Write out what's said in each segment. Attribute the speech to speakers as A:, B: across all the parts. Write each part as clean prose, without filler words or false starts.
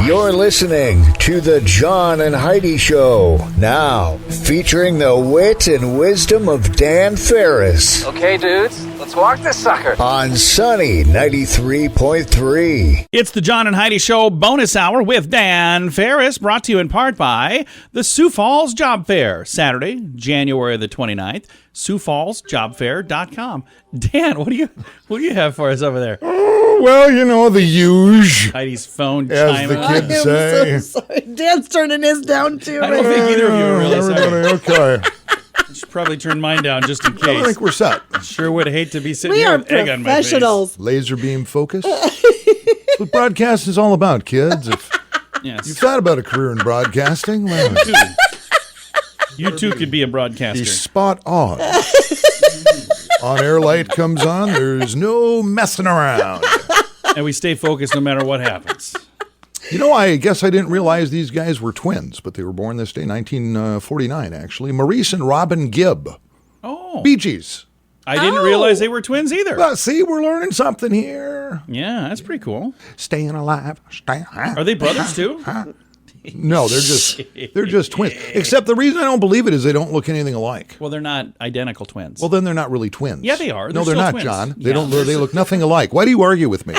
A: You're listening to the John and Heidi Show. Now, featuring the wit and wisdom of Dan Farris.
B: Okay, dudes, let's walk this sucker.
A: On Sunny 93.3.
C: It's the John and Heidi Show bonus hour with Dan Farris, brought to you in part by the Sioux Falls Job Fair, Saturday, January the 29th, SiouxFallsJobFair.com. Dan, what do you have for us over there?
D: Oh, well, you know, the huge.
C: Heidi's phone
D: As
C: chiming.
D: the kids say.
E: So sorry. Dan's turning his down too.
C: I don't think either of you are really sorry.
D: Everybody, okay.
C: I should probably turn mine down just in
D: I
C: case.
D: think we're set.
C: Sure would hate to be sitting
E: We
C: here
E: are
C: with egg on my face.
E: professionals.
D: Laser beam focus. That's what broadcast is all about, kids. If
C: Yes.
D: you've thought about a career in broadcasting, well,
C: You too could be a broadcaster.
D: he's spot on. On-air light comes on. There's no messing around.
C: And we stay focused no matter what happens.
D: You know, I guess I didn't realize these guys were twins, but they were born this day, 1949, actually. Maurice and Robin Gibb.
C: Oh.
D: Bee Gees.
C: I didn't realize they were twins either.
D: Well, see, we're learning something here.
C: Yeah, that's pretty cool.
D: Staying alive.
C: Are they brothers too?
D: No, they're just twins. Except the reason I don't believe it is they don't look anything alike.
C: Well, they're not identical twins.
D: Well, then they're not really twins.
C: Yeah, they are.
D: No,
C: They're
D: they're
C: still
D: not,
C: twins.
D: John. They
C: Yeah.
D: don't. They look nothing alike. Why do you argue with me?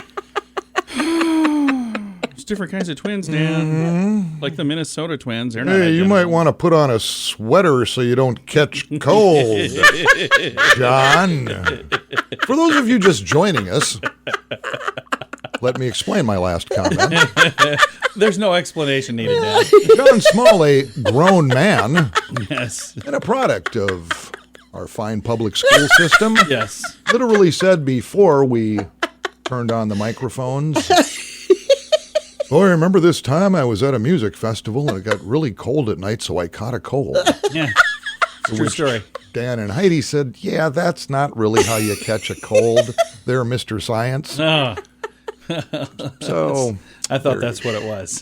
C: There's different kinds of twins, Dan. Like the Minnesota twins. They're not
D: Hey, you
C: identical.
D: might want to put on a sweater so you don't catch cold, John. For those of you just joining us, let me explain my last comment.
C: There's no explanation needed, Dan.
D: John Small, a grown man
C: Yes.
D: and a product of our fine public school system,
C: Yes.
D: literally said before we turned on the microphones, "Oh, I remember this time I was at a music festival and it got really cold at night, so I caught a cold."
C: Yeah. True story.
D: Dan and Heidi said, "Yeah, that's not really how you catch a cold there, Mr. Science."
C: Oh,
D: So,
C: I thought that's what it was.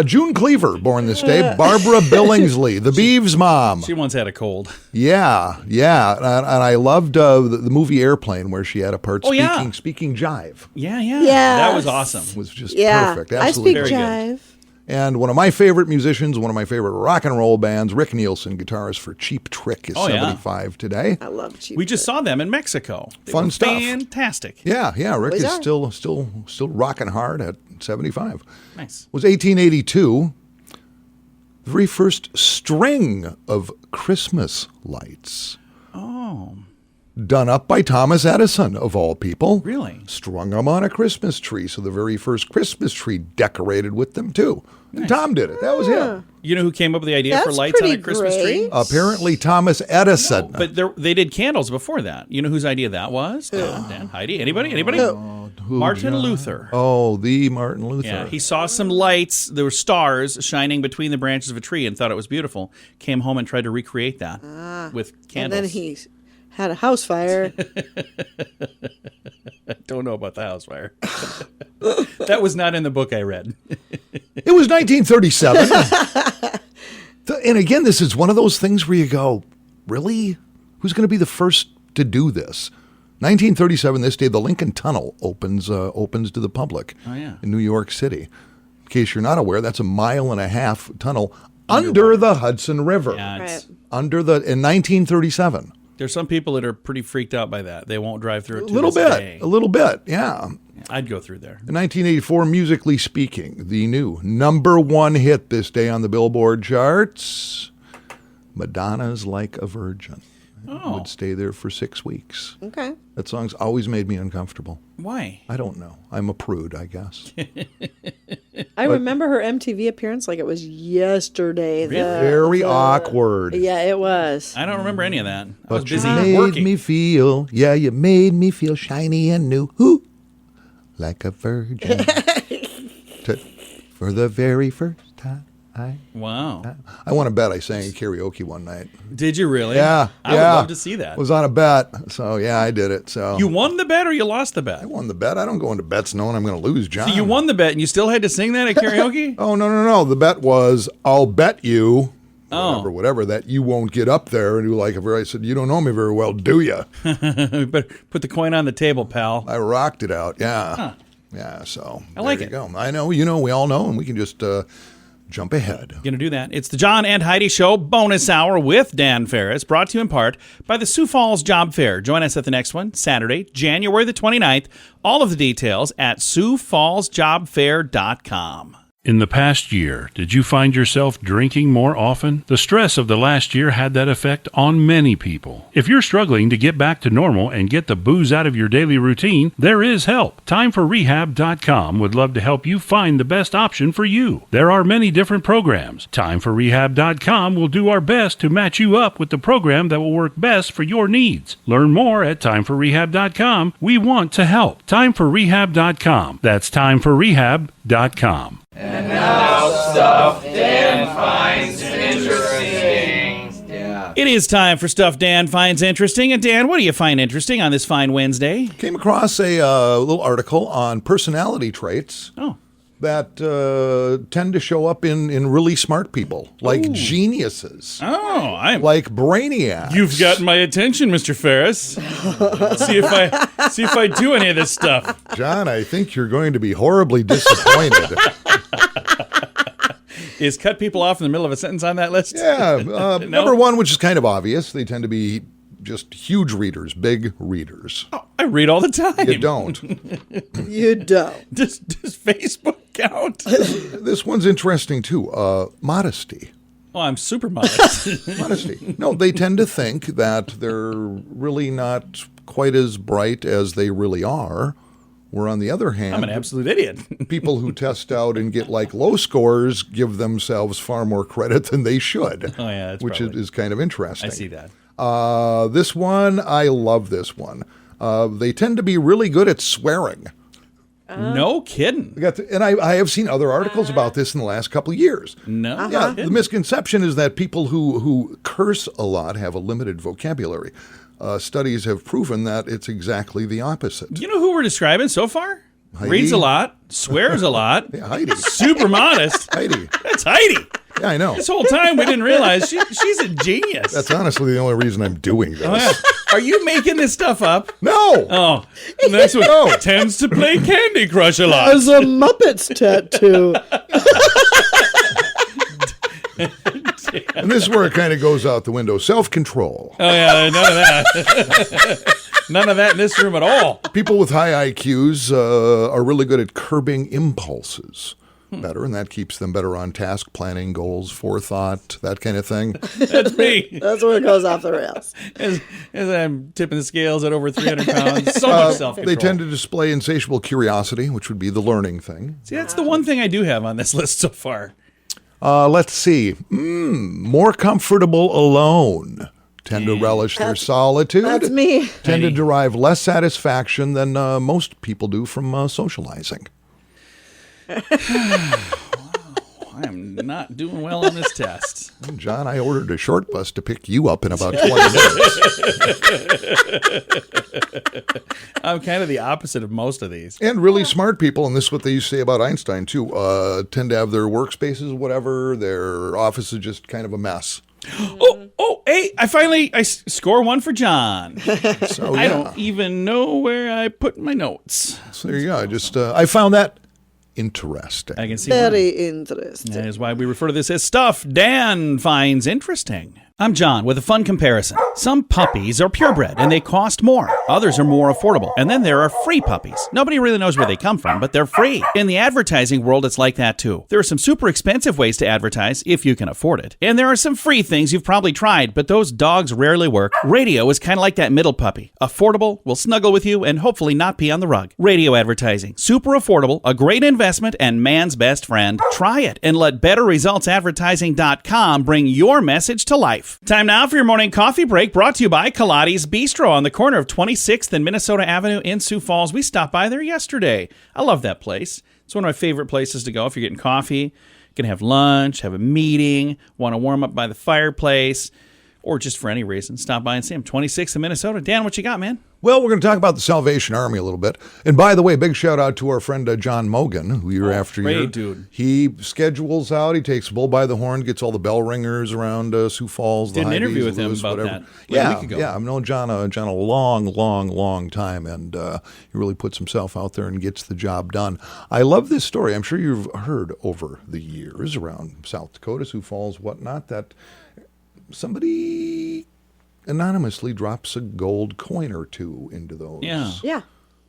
D: June Cleaver, born this day. Barbara Billingsley, the Beeves mom.
C: She once had a cold.
D: Yeah. And I loved the movie Airplane, where she had a part
C: Oh, yeah.
D: speaking jive.
C: Yeah.
E: Yes.
C: That was awesome.
D: It was just
E: Yeah,
D: perfect.
E: I
D: Absolutely
E: speak
D: perfect.
C: Very good.
E: jive.
D: And one of my favorite musicians, one of my favorite rock and roll bands, Rick Nielsen, guitarist for Cheap Trick, is
C: Oh, yeah.
D: 75 today.
E: I love cheap.
C: We just saw them in Mexico. They
D: Fun
C: were
D: stuff.
C: Fantastic.
D: Yeah. Rick
E: Boys
D: is
E: are.
D: still rocking hard at 75.
C: Nice.
D: It was 1882. The very first string of Christmas lights.
C: Oh,
D: Done up by Thomas Edison, of all people.
C: really?
D: Strung them on a Christmas tree. So the very first Christmas tree decorated with them, too. And Tom did it. That was him.
C: You know who came up with the idea for
E: That's
C: lights on a
E: pretty
C: Christmas tree?
E: great.
D: Apparently, Thomas Edison.
C: But they did candles before that. You know whose idea that was? Dan, Heidi, anybody?
D: Who,
C: Martin
D: John?
C: Luther.
D: Oh, the Martin Luther.
C: Yeah, he saw some lights. There were stars shining between the branches of a tree and thought it was beautiful. Came home and tried to recreate that with
E: And
C: candles.
E: then he had a house fire.
C: I don't know about the house fire. That was not in the book I read.
D: It was 1937. And again, this is one of those things where you go, really? Who's going to be the first to do this? 1937, this day, the Lincoln Tunnel opens to the public in New York City. In case you're not aware, that's a 1.5-mile tunnel under the Hudson River.
C: Yeah, it's,
E: Right.
D: In 1937.
C: there's some people that are pretty freaked out by that. They won't drive through it to
D: A little
C: this
D: bit.
C: day.
D: A little bit, yeah.
C: I'd go through there.
D: In 1984, Musically Speaking, the new #1 hit this day on the Billboard charts, Madonna's Like a Virgin.
C: Oh.
D: Would stay there for 6 weeks.
E: Okay.
D: That song's always made me uncomfortable.
C: Why?
D: I don't know. I'm a prude, I guess.
E: I remember her MTV appearance like it was yesterday.
D: Very awkward.
E: Yeah, it was.
C: I don't remember any of that. I was
D: But you
C: busy
D: made
C: working.
D: me feel, you made me feel shiny and new. Ooh, like a virgin. For the very first time.
C: Wow.
D: I want to bet I sang karaoke one night.
C: Did you really?
D: Yeah.
C: I would love to see that.
D: Was on a bet. So, yeah, I did it. So
C: You won the bet or you lost the bet?
D: I won the bet. I don't go into bets knowing I'm going to lose, John.
C: So you won the bet and you still had to sing that at karaoke?
D: Oh, no. The bet was, I'll bet you,
C: Oh.
D: whatever, that you won't get up there and do like a very, I said, you don't know me very well, do you?
C: We better put the coin on the table, pal.
D: I rocked it out, yeah.
C: Huh.
D: Yeah, so
C: I like
D: there
C: it.
D: you go. I know, we all know, and we can just jump ahead.
C: Going to do that. It's the John and Heidi Show bonus hour with Dan Farris, brought to you in part by the Sioux Falls Job Fair. Join us at the next one, Saturday, January the 29th. All of the details at SiouxFallsJobFair.com.
F: In the past year, did you find yourself drinking more often? The stress of the last year had that effect on many people. If you're struggling to get back to normal and get the booze out of your daily routine, there is help. TimeForRehab.com would love to help you find the best option for you. There are many different programs. TimeForRehab.com will do our best to match you up with the program that will work best for your needs. Learn more at TimeForRehab.com. We want to help. TimeForRehab.com. That's TimeForRehab.com.
B: And now stuff Dan finds interesting. Yeah.
C: It is time for Stuff Dan Finds Interesting. And Dan, what do you find interesting on this fine Wednesday?
D: Came across a little article on personality traits that tend to show up in really smart people, like geniuses, like brainiacs.
C: You've got my attention, Mr. Ferris. see if I do any of this stuff.
D: John, I think you're going to be horribly disappointed.
C: Is cut people off in the middle of a sentence on that list?
D: Yeah.
C: No?
D: Number one, which is kind of obvious, they tend to be just huge readers, big readers.
C: Oh, I read all the time.
D: You don't.
E: You don't.
C: Does Facebook count?
D: This one's interesting, too. Modesty.
C: Oh, I'm super modest.
D: Modesty. No, they tend to think that they're really not quite as bright as they really are. Where on the other hand,
C: I'm an absolute idiot.
D: people who test out and get like low scores give themselves far more credit than they should.
C: Oh, yeah, that's
D: which
C: probably...
D: is kind of interesting.
C: I see that.
D: This one, I love this one. They tend to be really good at swearing.
C: No kidding.
D: I have seen other articles about this in the last couple of years.
C: No.
D: Yeah, the misconception is that people who curse a lot have a limited vocabulary. Studies have proven that it's exactly the opposite.
C: You know who we're describing so far?
D: Heidi.
C: Reads a lot, swears a lot,
D: Yeah, Heidi.
C: super modest.
D: Heidi.
C: That's Heidi.
D: Yeah, I know.
C: This whole time we didn't realize she's a genius.
D: That's honestly the only reason I'm doing this.
C: Oh, yeah. Are you making this stuff up?
D: No.
C: Oh, the next one
D: No.
C: tends to play Candy Crush a lot.
E: As a Muppets tattoo.
D: And this is where it kind of goes out the window. Self-control.
C: Oh, yeah, none of that. None of that in this room at all.
D: People with high IQs are really good at curbing impulses better, and that keeps them better on task, planning goals, forethought, that kind of thing.
C: That's me.
E: That's where it goes off the rails.
C: As I'm tipping the scales at over 300 pounds, so much self-control.
D: They tend to display insatiable curiosity, which would be the learning thing.
C: See, that's the one thing I do have on this list so far.
D: Let's see. More comfortable alone. Tend to relish their solitude.
E: That's me.
D: Tend to derive less satisfaction than most people do from socializing.
C: Wow, I am not doing well on this test.
D: John, I ordered a short bus to pick you up in about 20 minutes.
C: I'm kind of the opposite of most of these.
D: And really smart people, and this is what they used to say about Einstein, too, tend to have their workspaces, whatever, their office is just kind of a mess.
C: Hey, I score one for John.
D: So, yeah.
C: I don't even know where I put my notes.
D: So there you go. I found that interesting.
C: I can see
E: Very
C: why.
E: interesting.
C: That is why we refer to this as Stuff Dan Finds Interesting. I'm John with a fun comparison. Some puppies are purebred and they cost more. Others are more affordable. And then there are free puppies. Nobody really knows where they come from, but they're free. In the advertising world, it's like that too. There are some super expensive ways to advertise if you can afford it. And there are some free things you've probably tried, but those dogs rarely work. Radio is kind of like that middle puppy. Affordable, will snuggle with you, and hopefully not pee on the rug. Radio advertising. Super affordable, a great investment, and man's best friend. Try it and let BetterResultsAdvertising.com bring your message to life. Time now for your morning coffee break, brought to you by Kaladi's Bistro on the corner of 26th and Minnesota Avenue in Sioux Falls. We stopped by there yesterday. I love that place. It's one of my favorite places to go if you're getting coffee. You can have lunch, have a meeting, want to warm up by the fireplace. or just for any reason, stop by and see him. 26th in Minnesota. Dan, what you got, man?
D: Well, we're going to talk about the Salvation Army a little bit. And by the way, big shout out to our friend John Mogan, who year after year.
C: Great dude.
D: He schedules out, he takes bull by the horn, gets all the bell ringers around Sioux Falls.
C: Did an
D: Heidi's,
C: interview with him
D: Lewis,
C: about
D: whatever.
C: that a week ago.
D: Yeah, I've known John a long time, and he really puts himself out there and gets the job done. I love this story. I'm sure you've heard over the years around South Dakota, Sioux Falls, whatnot, that somebody anonymously drops a gold coin or two into those
E: Yeah.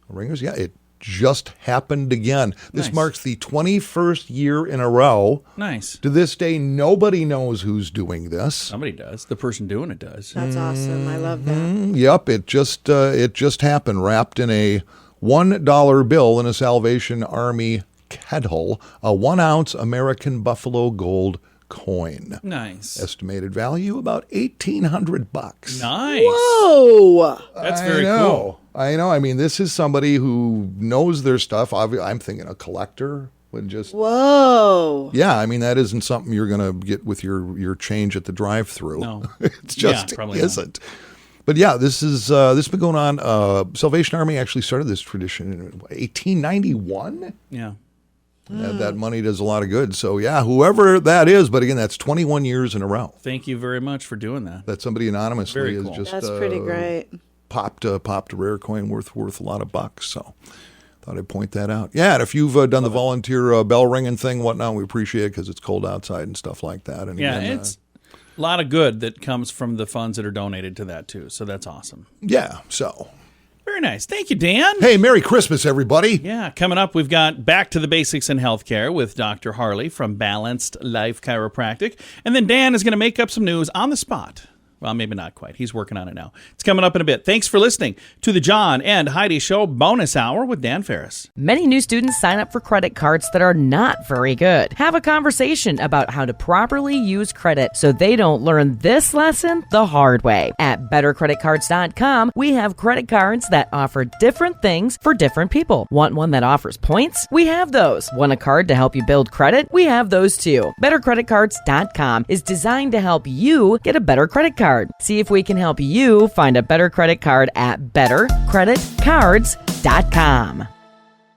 D: ringers. Yeah, it just happened again. This
C: Nice.
D: marks the 21st year in a row.
C: Nice.
D: To this day, nobody knows who's doing this.
C: Somebody does. The person doing it does.
E: That's awesome. I love that.
D: Yep, it just happened, wrapped in a $1 bill in a Salvation Army kettle, a 1-ounce American Buffalo gold coin.
C: Nice.
D: Estimated value about $1,800.
C: Nice.
E: Whoa.
C: That's very
D: I know.
C: cool.
D: I know. I mean, this is somebody who knows their stuff. I'm thinking a collector would just.
E: Whoa.
D: Yeah, I mean that isn't something you're going to get with your change at the drive-through.
C: No.
D: It's just
C: probably not.
D: isn't. But yeah, this has been going on. Salvation Army actually started this tradition in 1891.
C: Yeah.
D: That money does a lot of good. So yeah, whoever that is, but again, that's 21 years in a row
C: Thank you very much for doing that.
D: that somebody anonymously
C: Very
D: has
C: cool.
D: just
E: That's pretty great.
D: popped a rare coin worth a lot of bucks. So thought I'd point that out. Yeah, and if you've done the volunteer bell ringing thing, whatnot, we appreciate it because it's cold outside and stuff like that. And
C: Yeah,
D: again,
C: it's a lot of good that comes from the funds that are donated to that, too. So that's awesome.
D: yeah. So
C: Very nice. Thank you, Dan.
D: hey, Merry Christmas, everybody.
C: Yeah, coming up, we've got Back to the Basics in Healthcare with Dr. Harley from Balanced Life Chiropractic. And then Dan is going to make up some news on the spot. Well, maybe not quite. He's working on it now. It's coming up in a bit. Thanks for listening to the John and Heidi Show bonus hour with Dan Farris.
G: Many new students sign up for credit cards that are not very good. Have a conversation about how to properly use credit so they don't learn this lesson the hard way. At bettercreditcards.com, we have credit cards that offer different things for different people. Want one that offers points? We have those. Want a card to help you build credit? We have those too. Bettercreditcards.com is designed to help you get a better credit card. See if we can help you find a better credit card at bettercreditcards.com.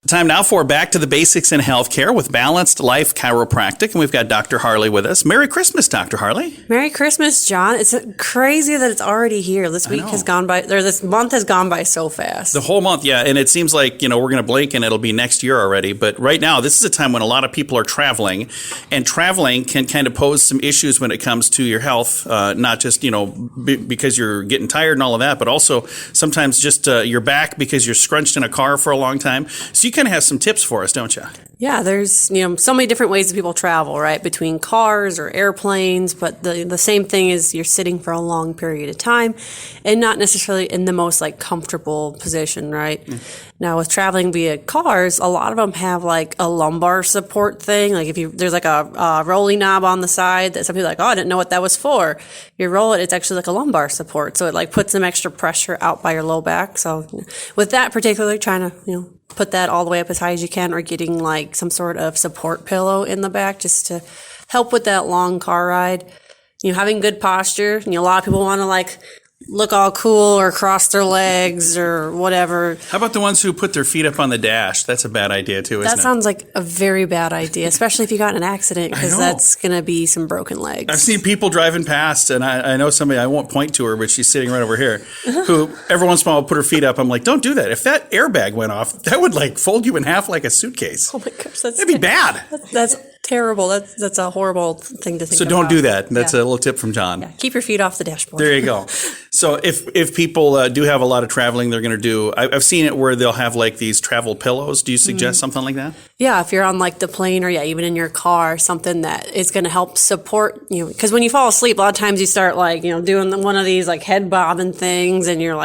C: Time now for Back to the Basics in Healthcare with Balanced Life Chiropractic. And we've got Dr. Harley with us. Merry Christmas, Dr. Harley.
H: Merry Christmas, John. It's crazy that it's already here. This week has gone by, or this month has gone by so fast.
C: The whole month, yeah. And it seems like, we're going to blink and it'll be next year already. But right now, this is a time when a lot of people are traveling. And traveling can kind of pose some issues when it comes to your health. Not just, because you're getting tired and all of that, but also sometimes just your back because you're scrunched in a car for a long time. So you kind of have some tips for us, don't you?
H: Yeah, there's so many different ways that people travel, right? Between cars or airplanes, but the same thing is you're sitting for a long period of time and not necessarily in the most comfortable position, right? Now with traveling via cars, a lot of them have a lumbar support thing. Like there's a rolling knob on the side that some people are like, oh, I didn't know what that was for. You roll it, it's actually like a lumbar support. So it puts some extra pressure out by your low back. So with that particularly, trying to, put that all the way up as high as you can, or getting some sort of support pillow in the back just to help with that long car ride. Having good posture. A lot of people want to look all cool or cross their legs or whatever.
C: How about the ones who put their feet up on the dash? That's a bad idea too, isn't it?
H: That sounds like a very bad idea, especially if you got in an accident, because that's going to be some broken legs.
C: I've seen people driving past, and I know somebody, I won't point to her, but she's sitting right over here, who every once in a while will put her feet up. I'm like, don't do that. If that airbag went off, that would fold you in half like a suitcase.
H: Oh my gosh,
C: that'd be bad.
H: That's terrible. That's a horrible thing to think
C: So
H: about.
C: don't do that. That's a little tip from John.
H: Yeah, keep your feet off the dashboard.
C: There you go. So if people do have a lot of traveling they're going to do, I've seen it where they'll have these travel pillows. Do you suggest something like that?
H: Yeah, if you're on the plane or even in your car, something that is going to help support you. Because when you fall asleep, a lot of times you start doing one of these head bobbing things, and you're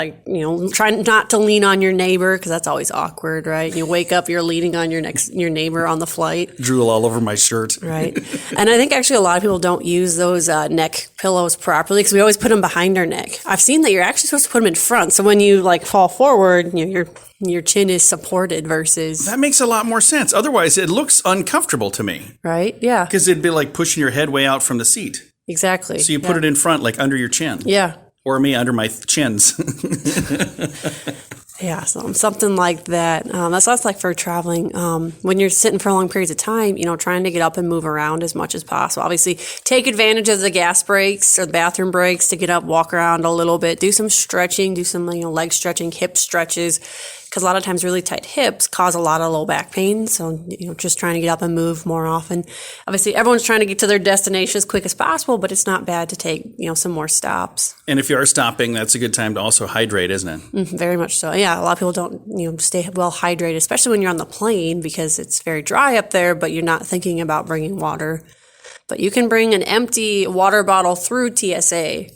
H: trying not to lean on your neighbor because that's always awkward, right? You wake up, you're leaning on your neighbor on the flight.
C: Drool all over my shirt.
H: Right. And I think actually a lot of people don't use those neck pillows properly because we always put them behind our neck. I've seen that you're actually supposed to put them in front. So when you fall forward, your chin is supported versus.
C: That makes a lot more sense. Otherwise, it looks uncomfortable to me.
H: Right. Yeah.
C: Because it'd be like pushing your head way out from the seat.
H: Exactly.
C: So you put it in front, like under your chin.
H: Yeah.
C: Or me under my chins.
H: Yeah, so something like that. That's what it's like for traveling. When you're sitting for long periods of time, trying to get up and move around as much as possible. Obviously, take advantage of the gas breaks or the bathroom breaks to get up, walk around a little bit, do some stretching, do some leg stretching, hip stretches. Because a lot of times really tight hips cause a lot of low back pain. So, just trying to get up and move more often. Obviously, everyone's trying to get to their destination as quick as possible, but it's not bad to take, some more stops.
C: And if you are stopping, that's a good time to also hydrate, isn't it?
H: Very much so. Yeah, a lot of people don't, stay well hydrated, especially when you're on the plane because it's very dry up there, but you're not thinking about bringing water. But you can bring an empty water bottle through TSA. I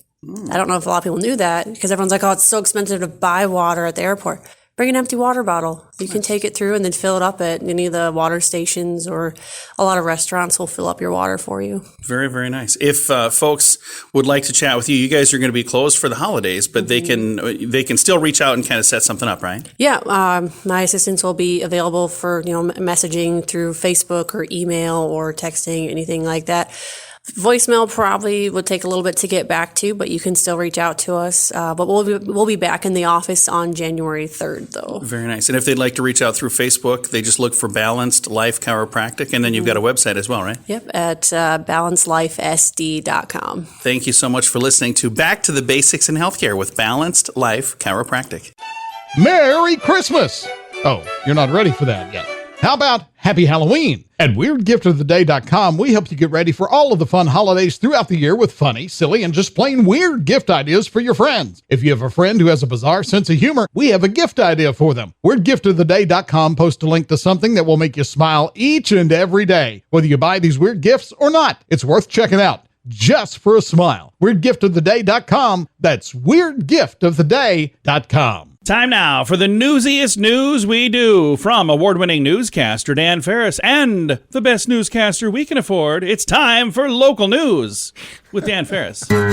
H: don't know if a lot of people knew that because everyone's like, oh, it's so expensive to buy water at the airport. Bring an empty water bottle. You can take it through and then fill it up at any of the water stations, or a lot of restaurants will fill up your water for you.
C: Very, very nice. If folks would like to chat with you, you guys are going to be closed for the holidays, but they can still reach out and kind of set something up, right?
H: Yeah, my assistants will be available for messaging through Facebook or email or texting, anything like that. Voicemail probably would take a little bit to get back to, but you can still reach out to us. But we'll be back in the office on January 3rd, though.
C: Very nice. And if they'd like to reach out through Facebook, they just look for Balanced Life Chiropractic, and then you've got a website as well, right?
H: Yep, at balancelifesd.com.
C: Thank you so much for listening to Back to the Basics in Healthcare with Balanced Life Chiropractic.
I: Merry Christmas! Oh, you're not ready for that yet. How about Happy Halloween? At WeirdGiftOfTheDay.com, we help you get ready for all of the fun holidays throughout the year with funny, silly, and just plain weird gift ideas for your friends. If you have a friend who has a bizarre sense of humor, we have a gift idea for them. WeirdGiftOfTheDay.com posts a link to something that will make you smile each and every day. Whether you buy these weird gifts or not, it's worth checking out. Just for a smile. WeirdGiftOfTheDay.com. That's WeirdGiftOfTheDay.com.
C: Time now for the newsiest news we do from award-winning newscaster Dan Farris and the best newscaster we can afford. It's time for local news with Dan Farris. Very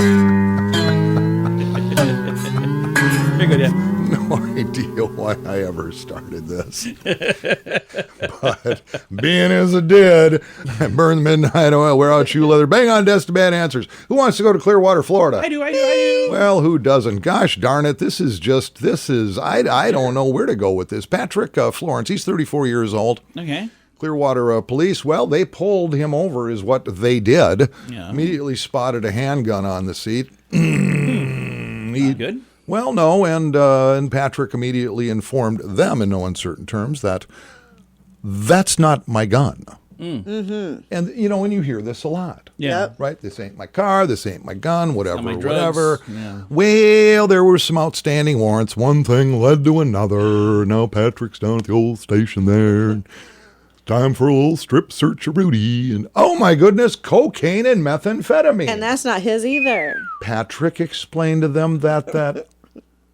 C: good, yeah.
D: No idea why I ever started this. But being as it did, I burned midnight oil, wear out shoe leather, bang on desk to bad answers. Who wants to go to Clearwater, Florida?
C: I do.
D: Well, who doesn't? Gosh darn it. This is, I don't know where to go with this. Patrick Florence, he's 34 years old.
C: Okay.
D: Clearwater police, well, they pulled him over is what they did.
C: Yeah.
D: Immediately spotted a handgun on the seat.
C: Not good.
D: Well, no, and Patrick immediately informed them in no uncertain terms that that's not my gun.
E: Mm-hmm.
D: And, when you hear this a lot.
C: Yeah.
E: Yep.
D: Right? This ain't my car, this ain't my gun, whatever,
C: Not my
D: whatever.
C: drugs. Yeah.
D: Well, there were some outstanding warrants. One thing led to another. Now Patrick's down at the old station there. Time for a little strip search of Rudy. And, oh my goodness, cocaine and methamphetamine.
E: And that's not his either.
D: Patrick explained to them that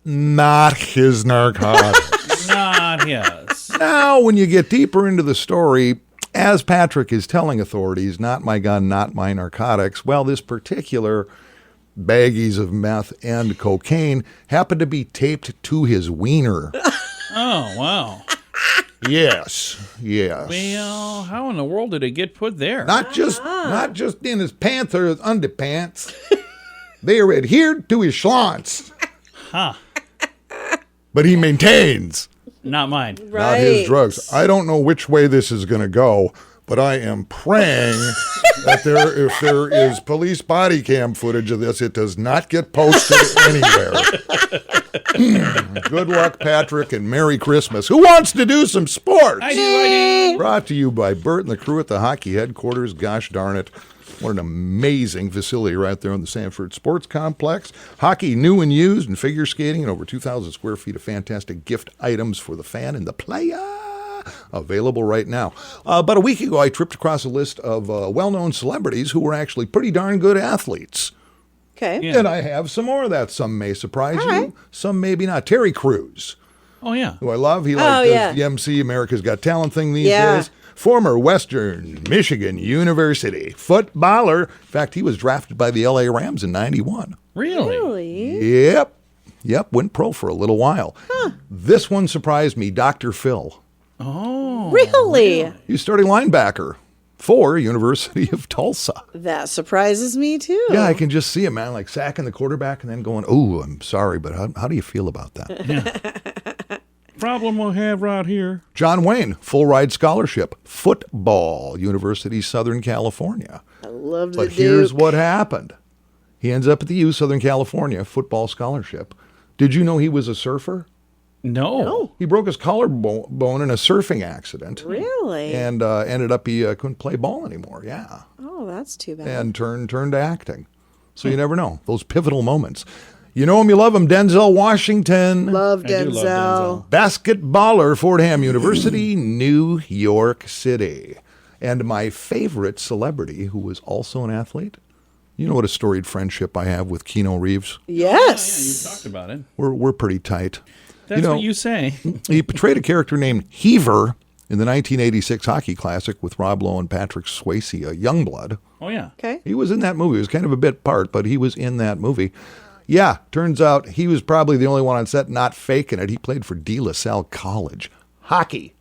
D: not his narcotics.
C: Not his.
D: Now, when you get deeper into the story, as Patrick is telling authorities, not my gun, not my narcotics, well, this particular baggies of meth and cocaine happened to be taped to his wiener.
C: Oh, wow.
D: Yes.
C: Well, how in the world did it get put there?
D: Not just in his pants or his underpants. They are adhered to his schlons.
C: Huh.
D: But he maintains
C: Not mine.
E: Right.
D: not his drugs. I don't know which way this is going to go, but I am praying that if there is police body cam footage of this, it does not get posted anywhere. Good luck, Patrick, and Merry Christmas. Who wants to do some sports?
C: I do.
D: Brought to you by Bert and the crew at the hockey headquarters. Gosh darn it. What an amazing facility right there on the Sanford Sports Complex. Hockey new and used, and figure skating, and over 2,000 square feet of fantastic gift items for the fan and the player. Available right now. About a week ago, I tripped across a list of well-known celebrities who were actually pretty darn good athletes.
E: Okay.
C: Yeah.
D: And I have some more of that. Some may surprise you.
E: right.
D: Some maybe not. Terry Crews,
C: Oh, yeah.
D: who I love. He
E: yeah.
D: does the MC America's Got Talent thing these
E: Yeah.
D: days. Former Western Michigan University footballer. In fact, he was drafted by the L.A. Rams in 91.
C: Really?
E: Really?
D: Yep. Went pro for a little while. This one surprised me. Dr. Phil.
C: Oh.
E: Really?
D: He's starting linebacker for University of Tulsa.
E: That surprises me too.
D: Yeah, I can just see him, man, like sacking the quarterback and then going, "Oh, I'm sorry, but how do you feel about that?"
C: Problem we'll have right here.
D: John Wayne, full ride scholarship, football, University of Southern California.
E: I loved the
D: But
E: Duke.
D: here's what happened. He ends up at the U, Southern California, football scholarship. Did you know he was a surfer?
C: No.
D: He broke his collarbone in a surfing accident.
E: Really?
D: And ended up he couldn't play ball anymore. Yeah.
E: Oh, that's too bad.
D: And turned to acting. So you never know. Those pivotal moments. You know him, you love him. Denzel Washington.
E: Love
C: I do
E: Denzel.
C: love
D: Basketballer, Fordham University, New York City. And my favorite celebrity, who was also an athlete. You know what a storied friendship I have with Keanu Reeves?
E: Yes.
C: You talked about it.
D: We're pretty tight.
C: That's what you say.
D: He portrayed a character named Heaver in the 1986 hockey classic with Rob Lowe and Patrick Swayze, Youngblood.
C: Oh, yeah.
E: Okay.
D: He was in that movie. It was kind of a bit part, but he was in that movie. Yeah, turns out he was probably the only one on set not faking it. He played for De La Salle College hockey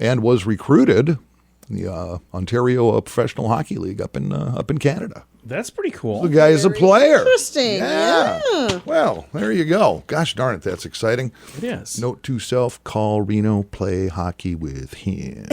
D: and was recruited in the Ontario Professional Hockey League up in Canada.
C: That's pretty cool.
D: The guy is a player.
E: Interesting. Yeah.
D: Well, there you go. Gosh darn it, that's exciting.
C: It is.
D: Note to self, call Reno, play hockey with him.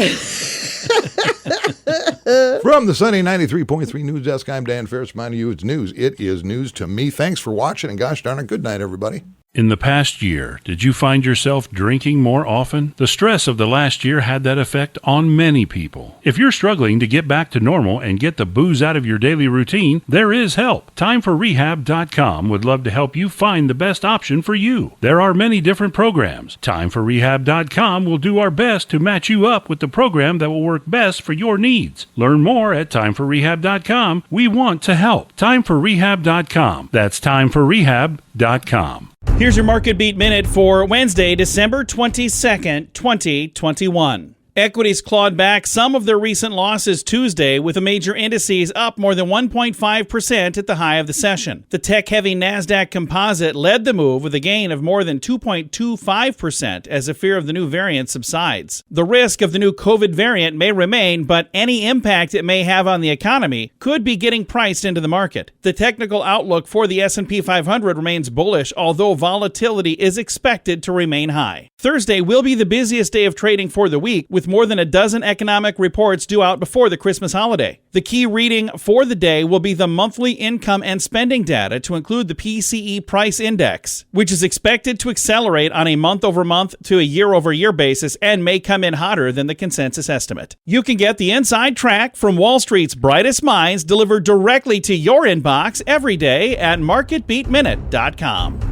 D: From the Sunny 93.3 News Desk, I'm Dan Farris. Reminding you it's news. It is news to me. Thanks for watching, and gosh darn it, good night, everybody.
F: In the past year, did you find yourself drinking more often? The stress of the last year had that effect on many people. If you're struggling to get back to normal and get the booze out of your daily routine, there is help. TimeForRehab.com would love to help you find the best option for you. There are many different programs. TimeForRehab.com will do our best to match you up with the program that will work best for your needs. Learn more at TimeForRehab.com. We want to help. TimeForRehab.com. That's TimeForRehab.com.
C: Here's your Market Beat Minute for Wednesday, December 22nd, 2021. Equities clawed back some of their recent losses Tuesday, with the major indices up more than 1.5% at the high of the session. The tech-heavy NASDAQ Composite led the move with a gain of more than 2.25% as the fear of the new variant subsides. The risk of the new COVID variant may remain, but any impact it may have on the economy could be getting priced into the market. The technical outlook for the S&P 500 remains bullish, although volatility is expected to remain high. Thursday will be the busiest day of trading for the week, with more than a dozen economic reports due out before the Christmas holiday. The key reading for the day will be the monthly income and spending data, to include the PCE price index, which is expected to accelerate on a month-over-month to a year-over-year basis and may come in hotter than the consensus estimate. You can get the inside track from Wall Street's brightest minds delivered directly to your inbox every day at marketbeatminute.com.